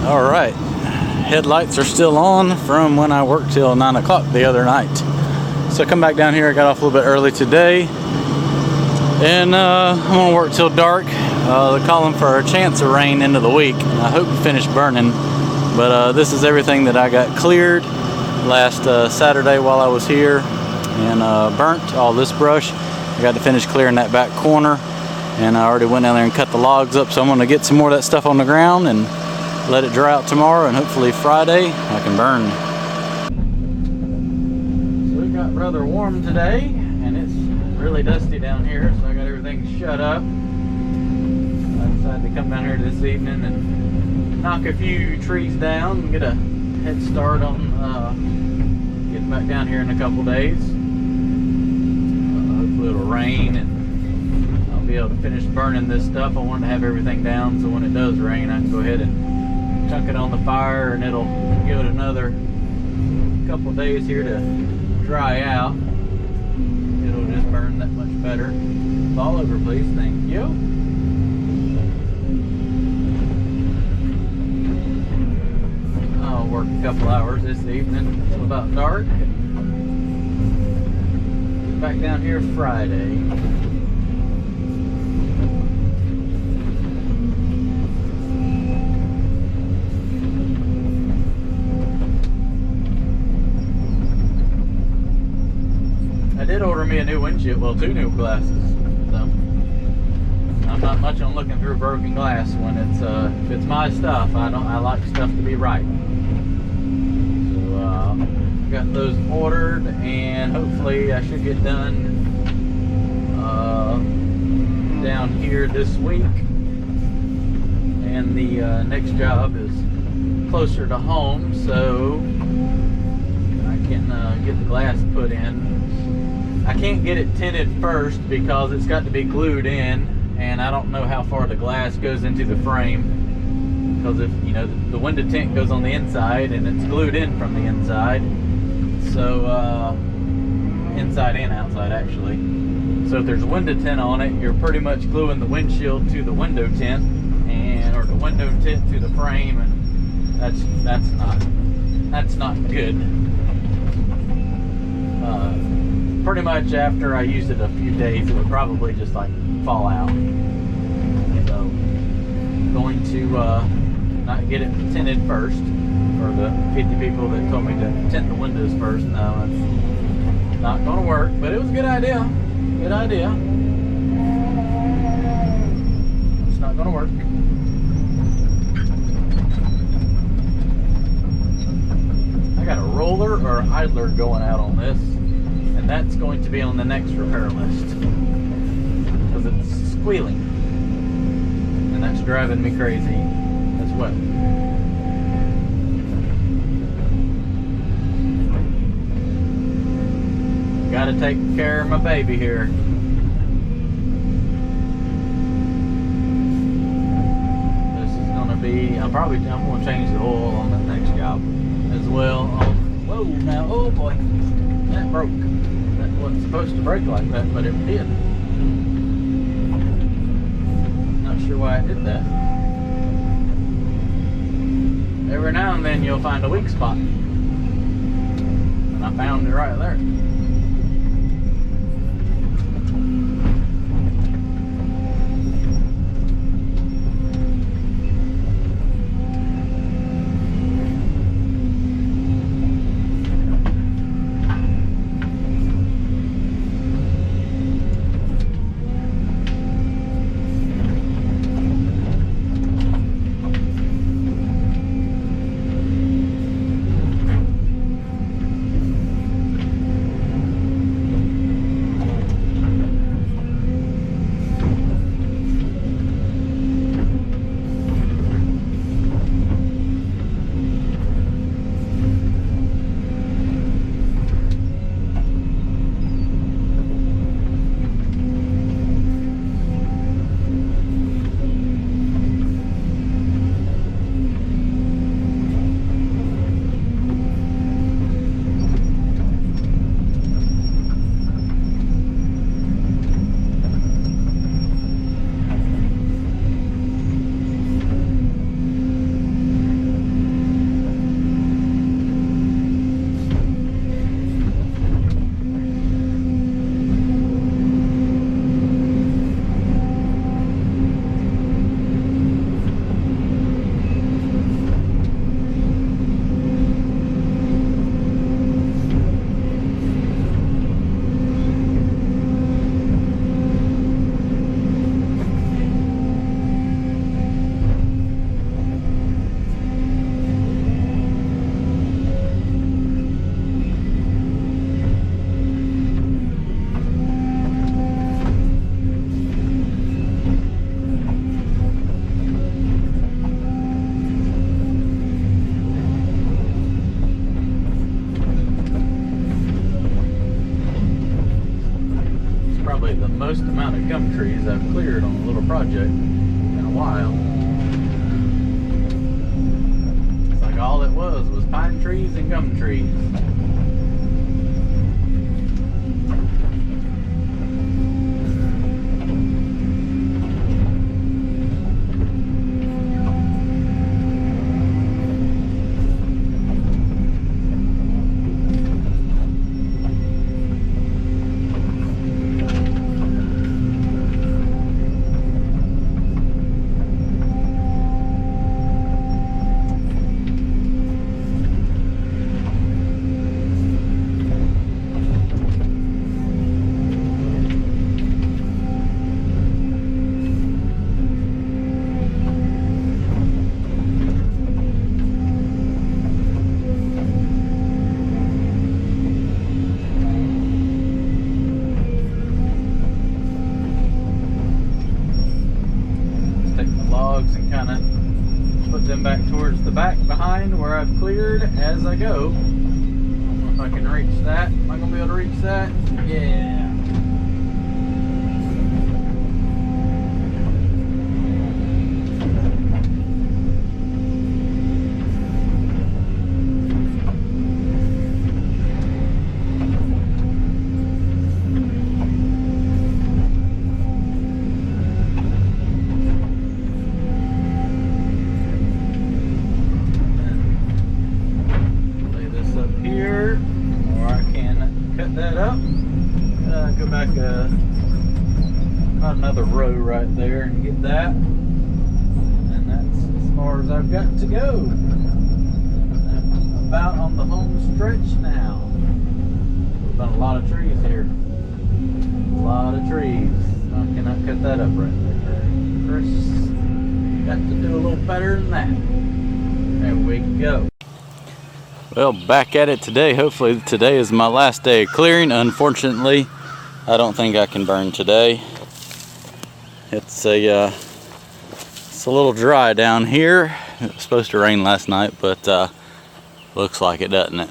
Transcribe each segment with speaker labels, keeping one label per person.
Speaker 1: All right, headlights are still on from when I worked till 9 o'clock the other night. So I come back down here. I got off a little bit early today, and I'm gonna work till dark. They're calling for a chance of rain into the week. I hope to finish burning, but this is everything that I got cleared last Saturday while I was here, and burnt all this brush. I got to finish clearing that back corner, and I already went down there and cut the logs up, so I'm gonna get some more of that stuff on the ground and let it dry out tomorrow, and hopefully Friday I can burn. So it got rather warm today, and it's really dusty down here, so I got everything shut up. I decided to come down here this evening and knock a few trees down and get a head start on getting back down here in a couple days. Hopefully it'll rain and I'll be able to finish burning this stuff. I wanted to have everything down so when it does rain I can go ahead and chuck it on the fire, and it'll give it another couple days here to dry out. It'll just burn that much better. Fall over, please. Thank you. I'll work a couple hours this evening until about dark. Back down here Friday. I did order me a new windshield, well, 2 new glasses. So I'm not much on looking through broken glass when it's if it's my stuff. I like stuff to be right. So got those ordered, and hopefully I should get done down here this week. And the next job is closer to home, so I can get the glass put in. I can't get it tinted first because it's got to be glued in, and I don't know how far the glass goes into the frame, because if you know the window tint goes on the inside and it's glued in from the inside, so inside and outside actually. So if there's a window tint on it, you're pretty much gluing the windshield to the window tint, or the window tint to the frame, and that's not good. Pretty much after I used it a few days, it would probably just like fall out. So going to not get it tinted first. For the 50 people that told me to tint the windows first, no, it's not going to work. But it was a good idea. Good idea. It's not going to work. I got a roller or idler going out on this. And that's going to be on the next repair list because it's squealing, and that's driving me crazy as well. Gotta take care of my baby here. This is gonna be, I'm gonna change the oil on that next job as well. Whoa, now, oh boy, that broke. That wasn't supposed to break like that, but it did. Not sure why it did that. Every now and then you'll find a weak spot. And I found it right there. most amount of gum trees I've cleared on a little project in a while. It's like all it was pine trees and gum trees. And kind of put them back towards the back behind where I've cleared as I go. I don't know if I can reach that. Am I going to be able to reach that? Yeah. That up, go back about another row right there and get that, and that's as far as I've got to go. I'm about on the home stretch now. We've done a lot of trees here, a lot of trees. I cannot cut that up right there. Chris, got to do a little better than that. There we go. Well, back at it today. Hopefully today is my last day of clearing. Unfortunately, I don't think I can burn today. It's a little dry down here. It was supposed to rain last night, but looks like it doesn't.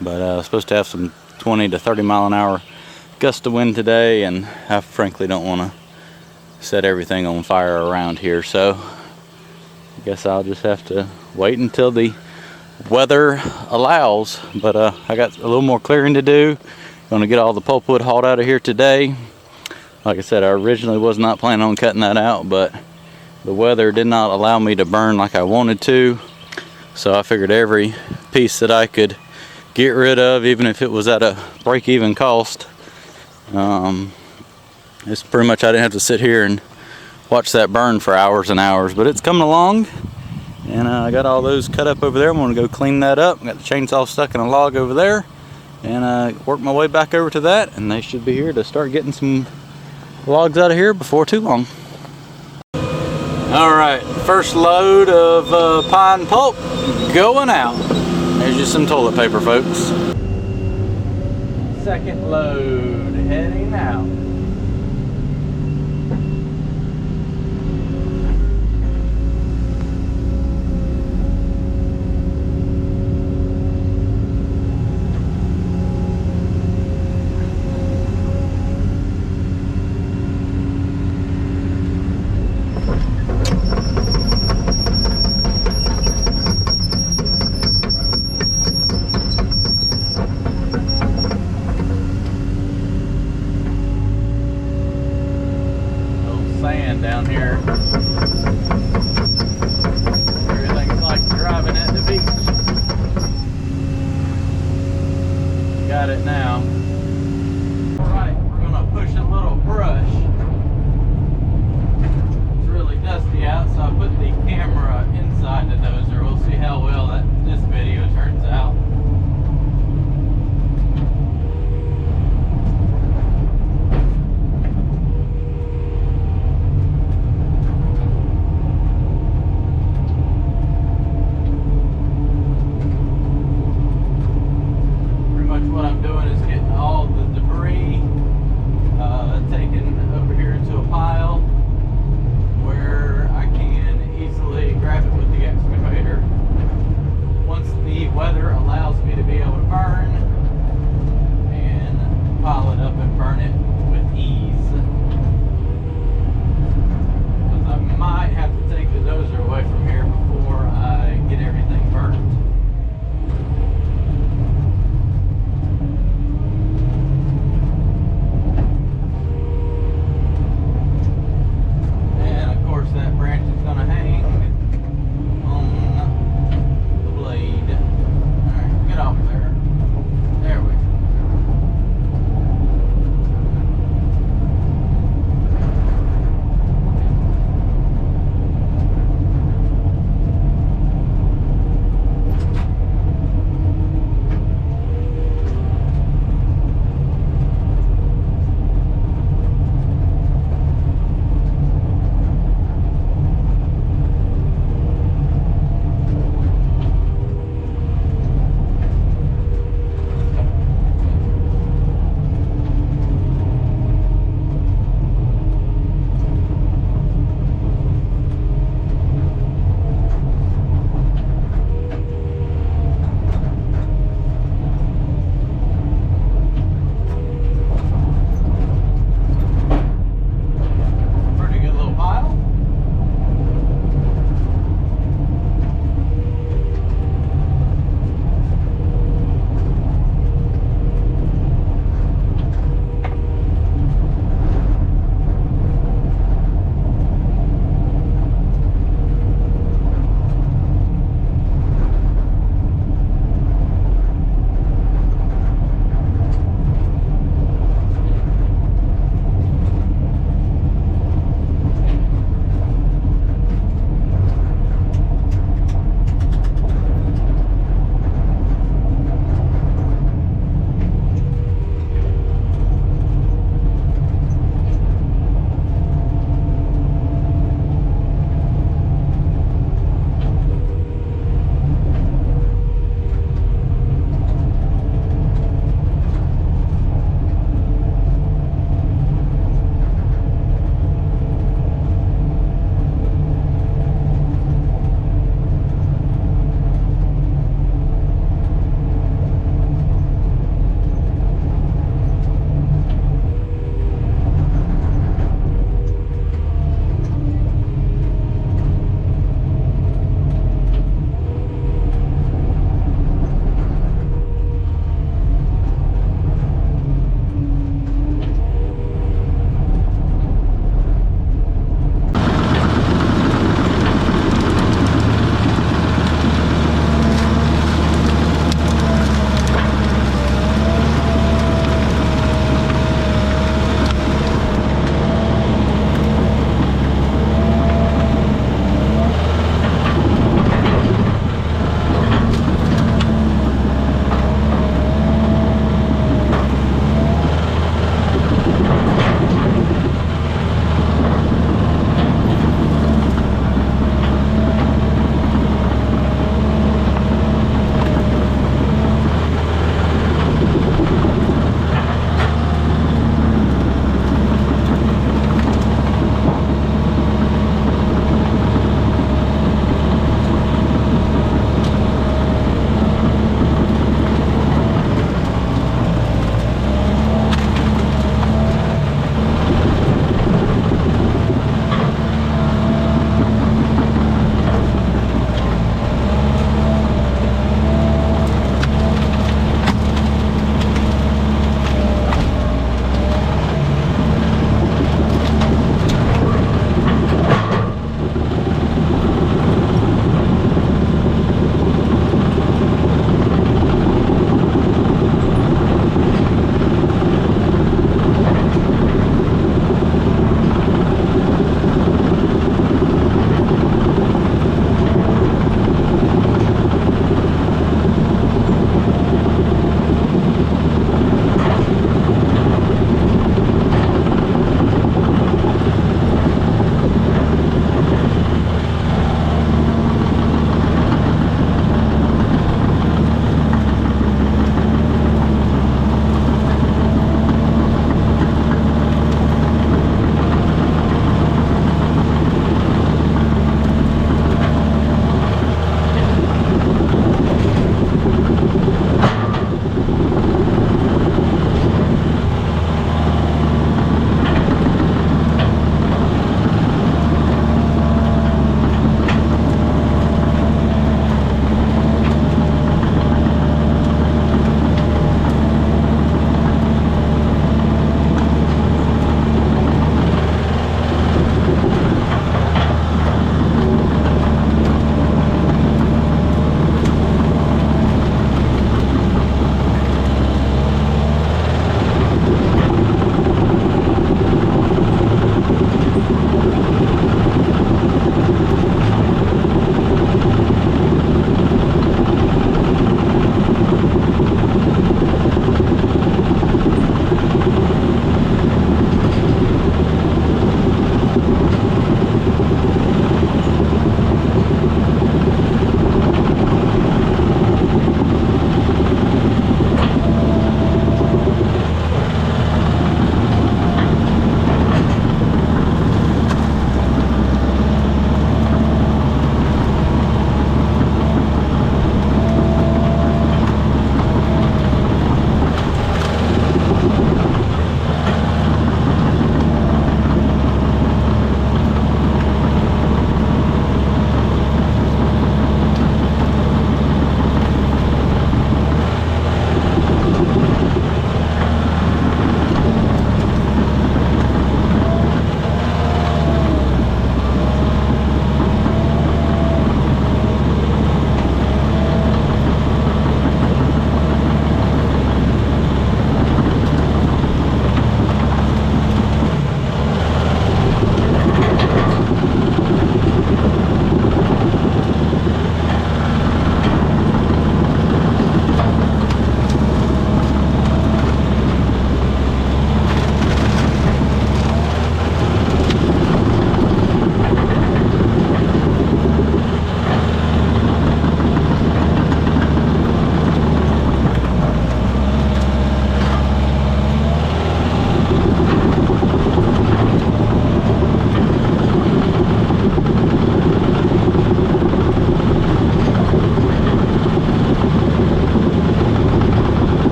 Speaker 1: But it's supposed to have some 20 to 30 mile an hour gust of wind today, and I frankly don't want to set everything on fire around here. So I guess I'll just have to wait until the weather allows. But I got a little more clearing to do. Gonna get all the pulpwood hauled out of here today. Like I said, I originally was not planning on cutting that out, but the weather did not allow me to burn like I wanted to, so I figured every piece that I could get rid of, even if it was at a break-even cost, it's pretty much I didn't have to sit here and watch that burn for hours and hours. But it's coming along. And I got all those cut up over there. I'm going to go clean that up. I got the chainsaw stuck in a log over there, and work my way back over to that, and they should be here to start getting some logs out of here before too long. Alright, first load of pine pulp going out. There's just some toilet paper, folks. Second load heading out.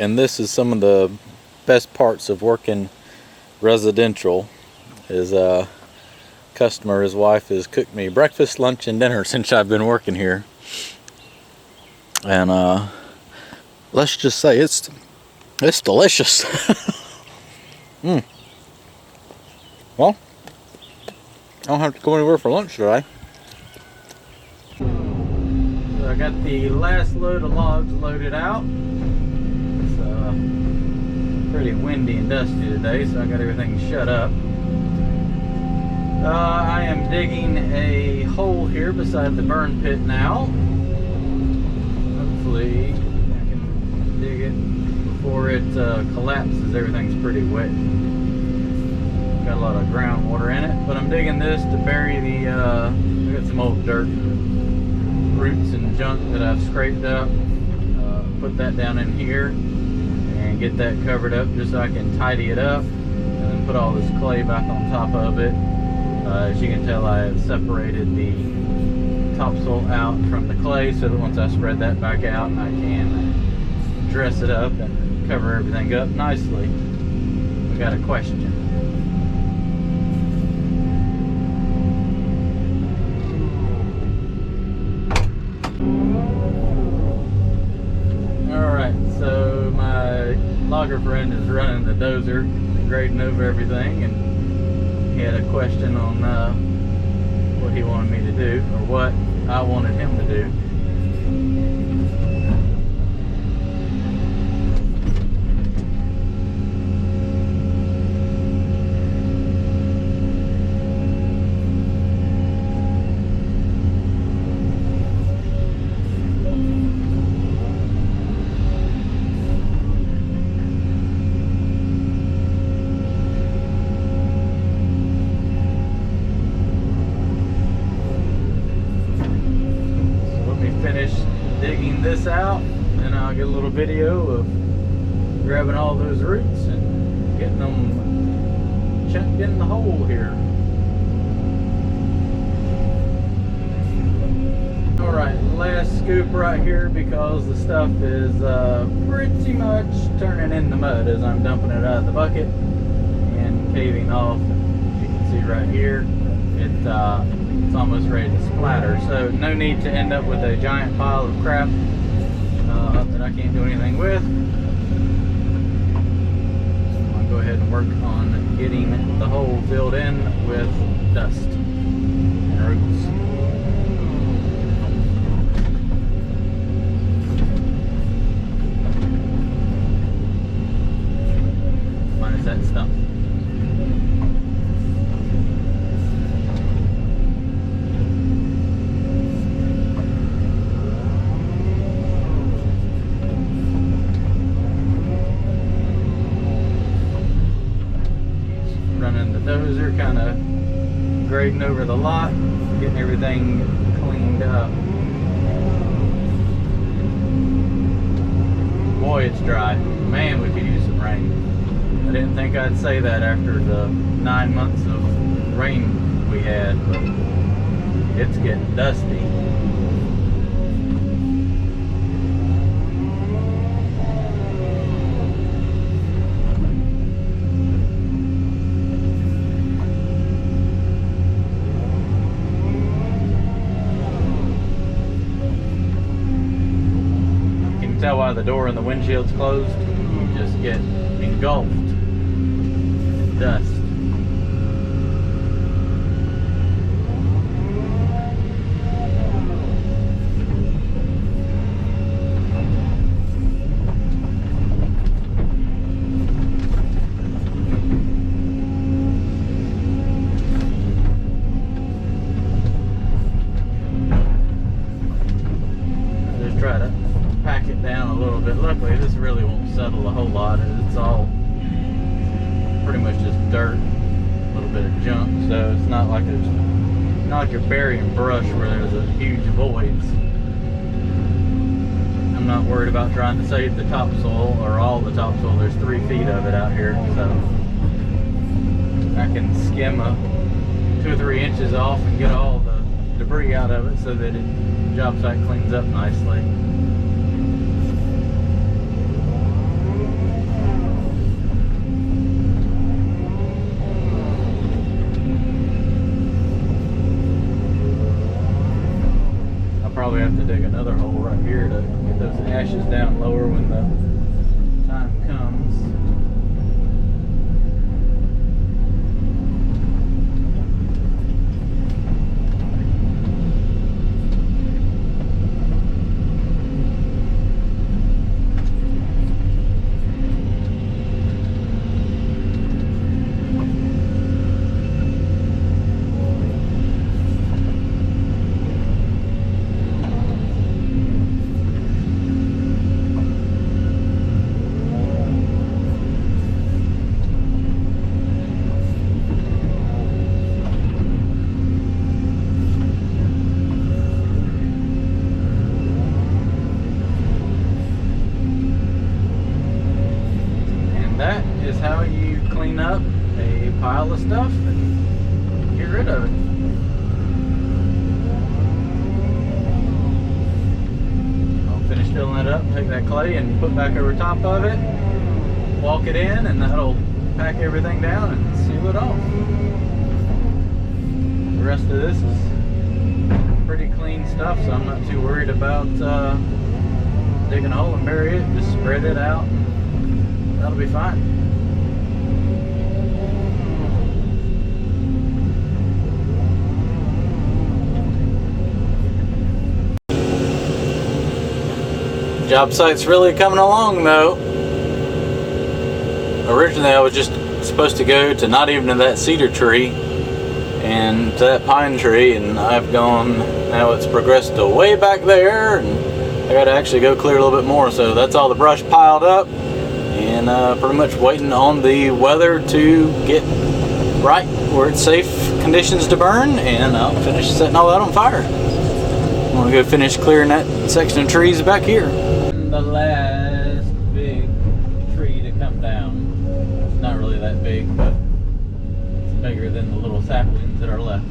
Speaker 1: And this is some of the best parts of working residential. Is customer, his wife, has cooked me breakfast, lunch, and dinner since I've been working here. And let's just say it's delicious. Well, I don't have to go anywhere for lunch today. So I got the last load of logs loaded out. It's pretty windy and dusty today, so I got everything shut up. I am digging a hole here beside the burn pit now. Hopefully I can dig it before it collapses. Everything's pretty wet. Got a lot of groundwater in it, but I'm digging this to bury the I got some old dirt, roots and junk that I've scraped up. Put that down in here and get that covered up just so I can tidy it up, and then put all this clay back on top of it. As you can tell, I have separated the topsoil out from the clay so that once I spread that back out, I can dress it up and cover everything up nicely. We got a question. Alright, so my logger friend is running the dozer, grading over everything, and he had a question on what he wanted me to do, or what I wanted him to do. Digging this out, and I'll get a little video of grabbing all those roots and getting them chunked in the hole here. Alright, last scoop right here, because the stuff is pretty much turning into mud as I'm dumping it out of the bucket and caving off. As you can see right here, it's almost ready to splatter, so no need to end up with a giant pile of crap that I can't do anything with. So I'll go ahead and work on getting the hole filled in with dust and roots. Minus that stump. Running the dozer, kind of grading over the lot, getting everything cleaned up. Boy, it's dry. Man, we could use some rain. I didn't think I'd say that after the 9 months of rain we had, but it's getting dusty. Tell why the door and the windshield's closed. You just get engulfed in dust. Just try to pack it down a little bit. Luckily, this really won't settle a whole lot. It's all pretty much just dirt, a little bit of junk, so it's not like you're burying brush where there's a huge voids. I'm not worried about trying to save the topsoil or all the topsoil. There's 3 feet of it out here, so I can skim 2 or 3 inches off and get all the debris out of it so that the job site cleans up nicely. dishes down lower when the time comes. That is how you clean up a pile of stuff and get rid of it. I'll finish filling it up, take that clay and put back over top of it, walk it in, and that'll pack everything down and seal it off. The rest of this is pretty clean stuff, so I'm not too worried about digging a hole and bury it. Just spread it out. That'll be fine. Job site's really coming along though. Originally I was just supposed to go to not even to that cedar tree and to that pine tree, and I've gone, now it's progressed to way back there, and I gotta actually go clear a little bit more. So that's all the brush piled up. And pretty much waiting on the weather to get right where it's safe conditions to burn, and I'll finish setting all that on fire. I'm gonna go finish clearing that section of trees back here. The last big tree to come down. It's not really that big, but it's bigger than the little saplings that are left.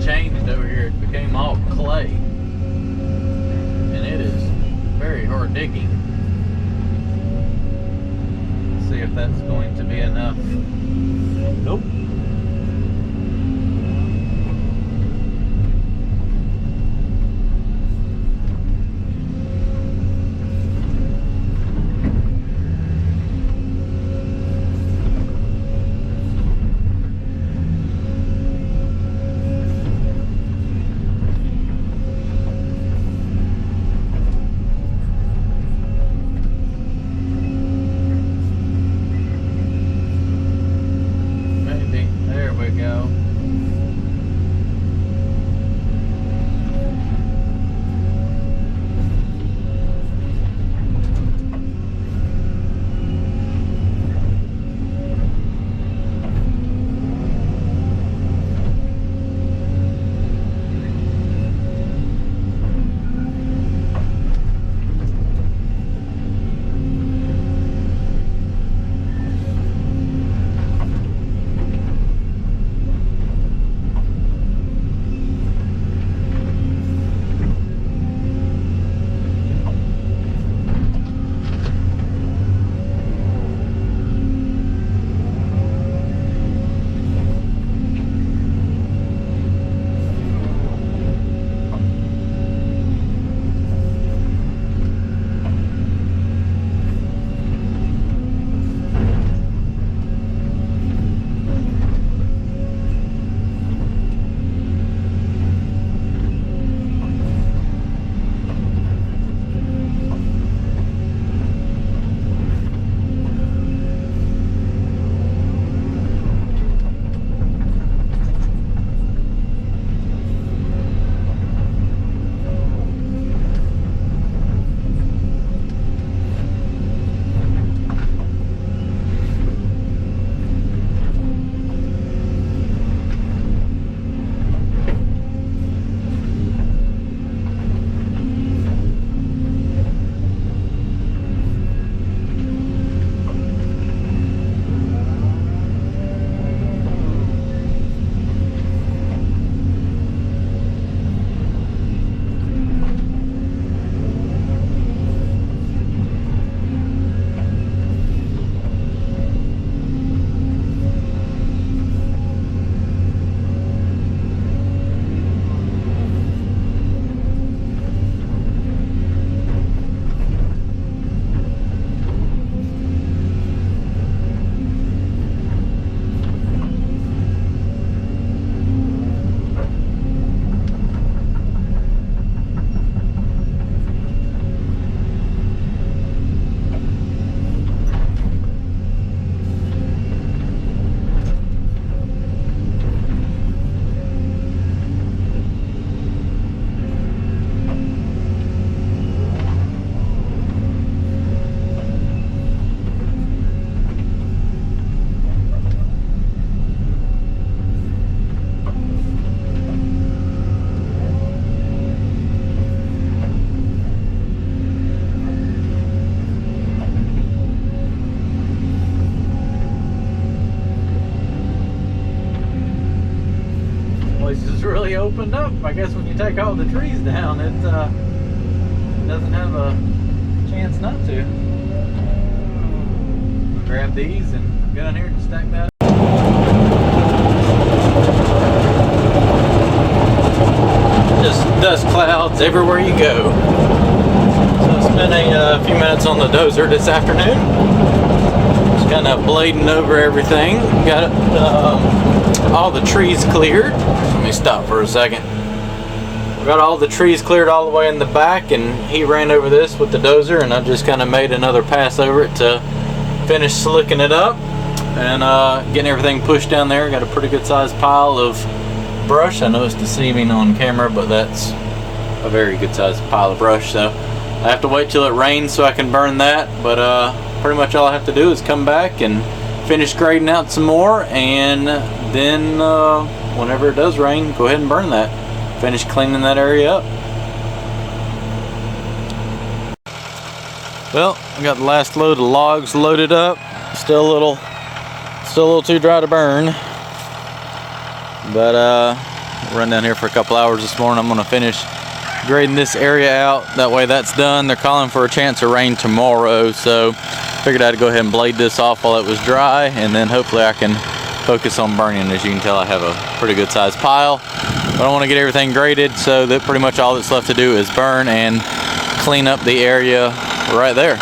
Speaker 1: Changed over here. It became all clay, and it is very hard digging. Let's see if that's going to be enough. Nope. place has really opened up. I guess when you take all the trees down, it doesn't have a chance not to. Grab these and go down here and stack that. Just dust clouds everywhere you go. So I spent a few minutes on the dozer this afternoon. Just kind of blading over everything. Got all the trees cleared. Let me stop for a second. Got all the trees cleared all the way in the back, and he ran over this with the dozer, and I just kind of made another pass over it to finish slicking it up and getting everything pushed down there. Got a pretty good sized pile of brush. I know it's deceiving on camera, but that's a very good sized pile of brush, so I have to wait till it rains so I can burn that. But pretty much all I have to do is come back and finish grading out some more, and then whenever it does rain, go ahead and burn that. Finish cleaning that area up. Well, I got the last load of logs loaded up. Still a little too dry to burn. But run down here for a couple hours this morning. I'm gonna finish grading this area out. That way that's done. They're calling for a chance of rain tomorrow, so figured I'd go ahead and blade this off while it was dry, and then hopefully I can focus on burning. As you can tell, I have a pretty good sized pile. But I want to get everything graded so that pretty much all that's left to do is burn and clean up the area right there.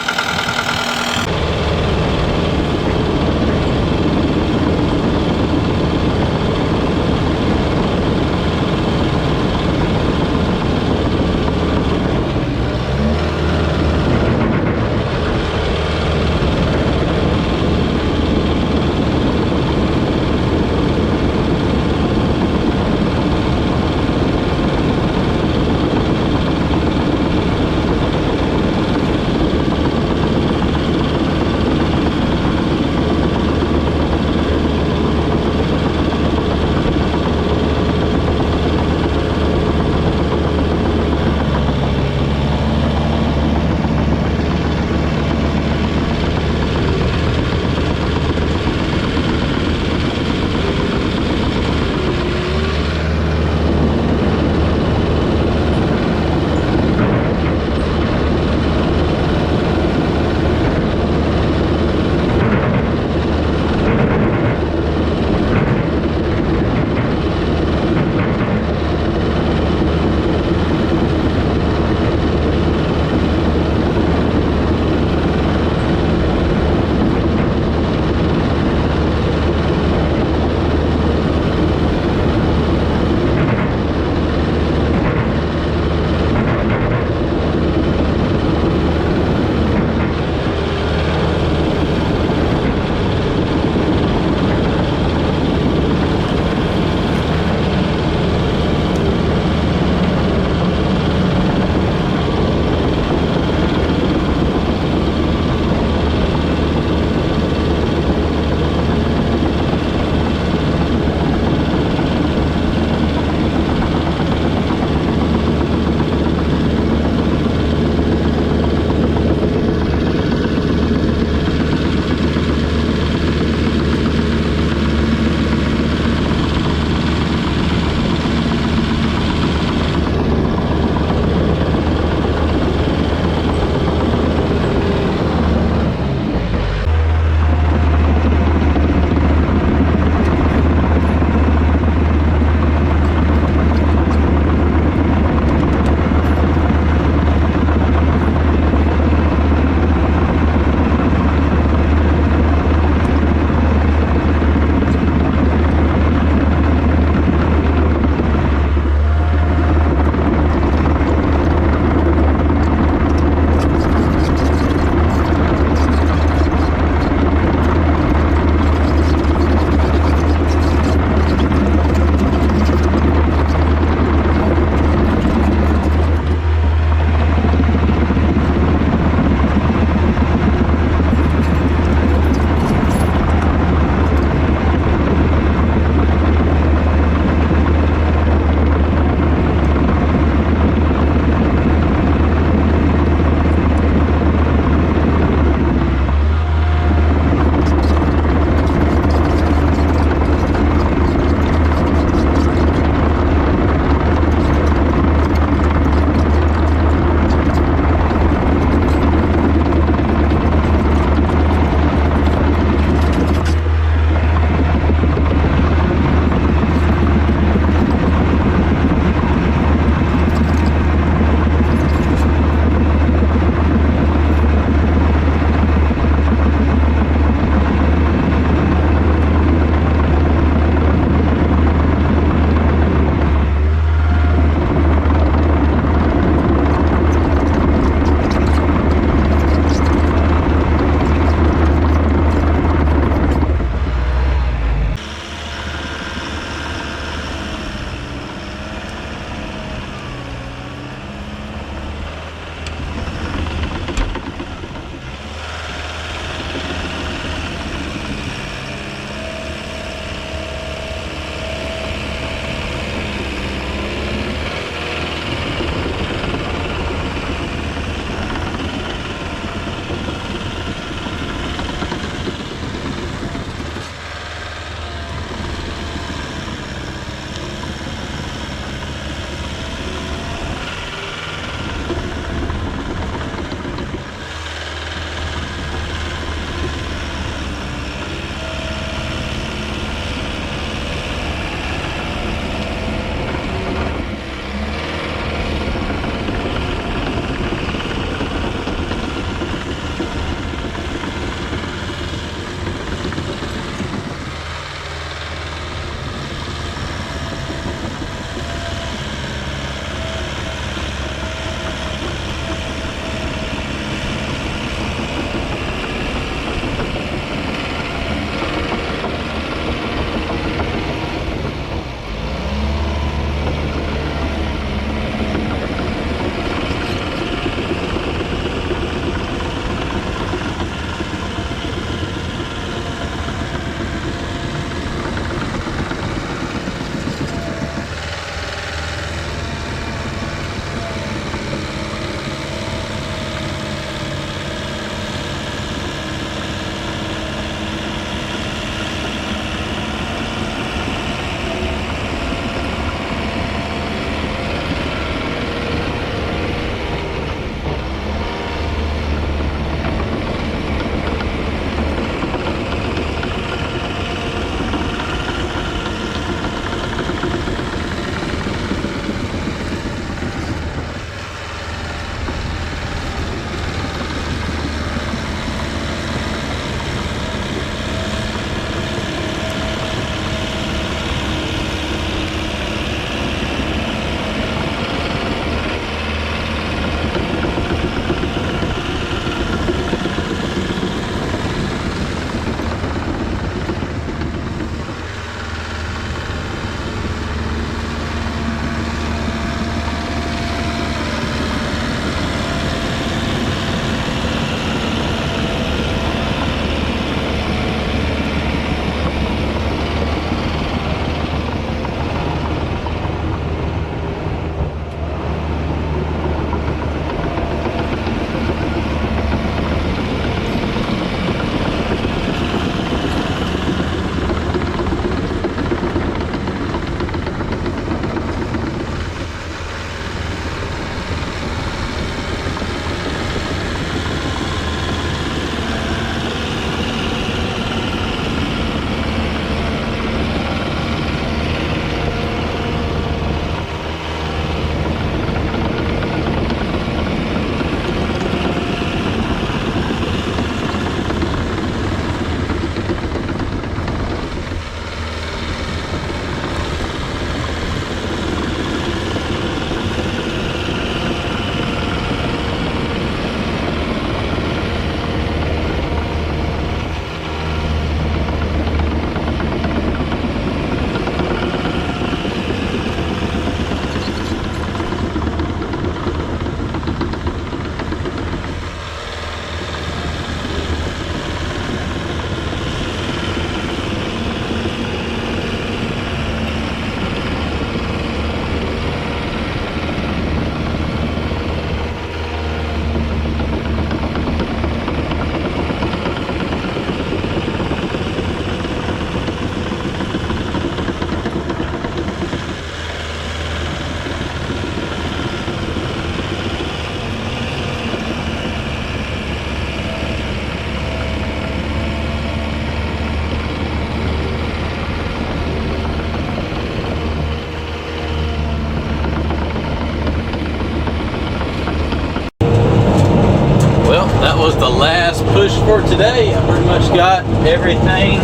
Speaker 1: was the last push for today. I pretty much got everything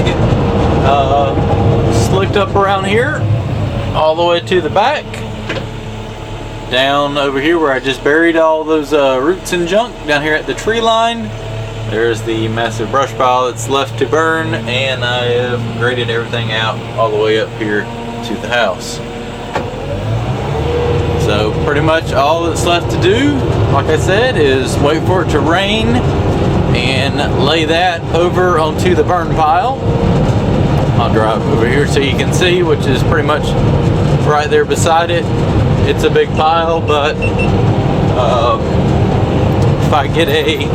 Speaker 1: slicked up around here, all the way to the back. Down over here where I just buried all those roots and junk, down here at the tree line, there's the massive brush pile that's left to burn, and I have graded everything out all the way up here to the house. So pretty much all that's left to do, like I said, is wait for it to rain and lay that over onto the burn pile. I'll drive over here so you can see, which is pretty much right there beside it. It's a big pile, but if I get a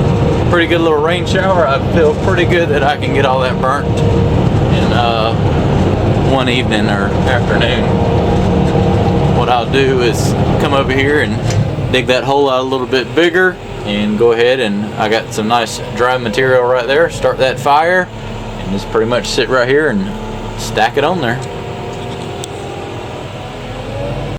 Speaker 1: pretty good little rain shower, I feel pretty good that I can get all that burnt in one evening or afternoon. What I'll do is come over here and dig that hole out a little bit bigger and go ahead, and I got some nice dry material right there. Start that fire and just pretty much sit right here and stack it on there.